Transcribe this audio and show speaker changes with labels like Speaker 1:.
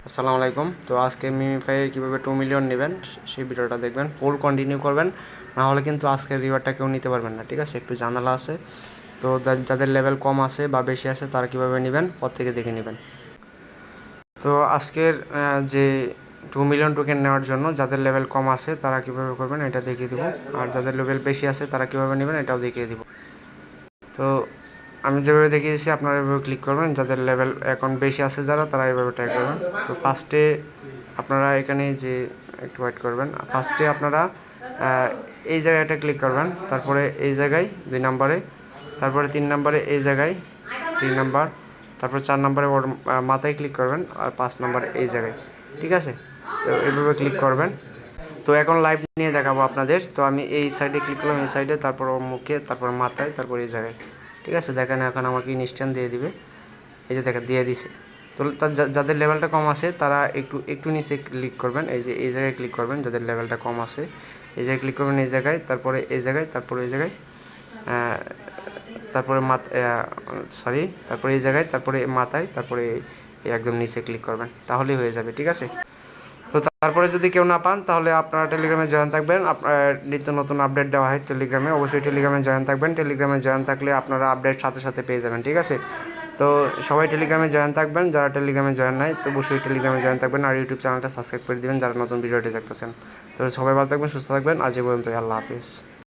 Speaker 1: আসসালামু আলাইকুম। তো আজকে মিমিফাই কীভাবে 2 মিলিয়ন নেবেন সেই ভিডিওটা দেখবেন, ফুল কন্টিনিউ করবেন, না হলে কিন্তু আজকের রিওয়ার্ডটা কেউ নিতে পারবেন না। ঠিক আছে, একটু ঝামেলা আছে। তো যাদের লেভেল কম আছে বা বেশি আছে তারা কীভাবে নেবেন পর থেকে দেখে নেবেন। তো আজকের যে 2 মিলিয়ন টোকেন নেওয়ার জন্য যাদের লেভেল কম আছে তারা কীভাবে করবেন এটা দেখিয়ে দেবো, আর যাদের লেভেল বেশি আছে তারা কীভাবে নেবেন এটাও দেখিয়ে দেবো। তো আমি যেভাবে দেখিয়েছি আপনারা এভাবে ক্লিক করবেন। যাদের লেভেল এখন বেশি আছে যারা, তারা এভাবে ট্রাই করবেন। তো ফার্স্টে আপনারা এখানে যে একটু ওয়েট করবেন, ফার্স্টে আপনারা এই জায়গাটা ক্লিক করবেন, তারপরে এই জায়গায় 2 নম্বরে, তারপরে 3 নম্বরে এই জায়গায় 3 নম্বর, তারপর 4 নম্বরে ওর মাথায় ক্লিক করবেন, আর 5 নম্বরে এই জায়গায়। ঠিক আছে, তো এইভাবে ক্লিক করবেন। তো এখন লাইভ নিয়ে দেখাবো আপনাদের। তো আমি এই সাইডে ক্লিক করলাম, এই সাইডে, তারপর ওর মুখে, তারপর মাথায়, তারপর এই জায়গায়। ঠিক আছে, দেখেন এখন আমাকে ইনস্ট্যান্ট দিয়ে দিবে। এই যে দেখেন দিয়ে দিছে। তো যাদের লেভেলটা কম আছে তারা একটু একটু নিচে ক্লিক করবেন, এই যে এই জায়গায় ক্লিক করবেন। যাদের লেভেলটা কম আছে এই জায়গায় ক্লিক করবেন, এই জায়গায়, তারপরে এই জায়গায়, তারপরে এই জায়গায়, তারপরে তারপরে এই জায়গায়, তারপরে মাথায়, তারপরে একদম নিচে ক্লিক করবেন, তাহলেই হয়ে যাবে। ঠিক আছে, তো তারপরে যদি কেউ না পান তাহলে আপনারা টেলিগ্রামে জয়েন থাকবেন। আপনার নিত্য নতুন আপডেট দেওয়া হয় টেলিগ্রামে, অবশ্যই টেলিগ্রামে জয়েন থাকবেন। টেলিগ্রামে জয়েন থাকলে আপনারা আপডেট সাথে সাথে পেয়ে যাবেন। ঠিক আছে, তো সবাই টেলিগ্রামে জয়েন থাকবেন। যারা টেলিগ্রামে জয়েন নাই তো অবশ্যই টেলিগ্রামে জয়েন থাকবেন, আর ইউটিউব চ্যানেলটা সাবস্ক্রাইব করে দেবেন যারা নতুন ভিডিওটি দেখতেছেন। তো সবাই ভালো থাকবেন, সুস্থ থাকবেন। আজ এই পর্যন্তই, আল্লাহ হাফিজ।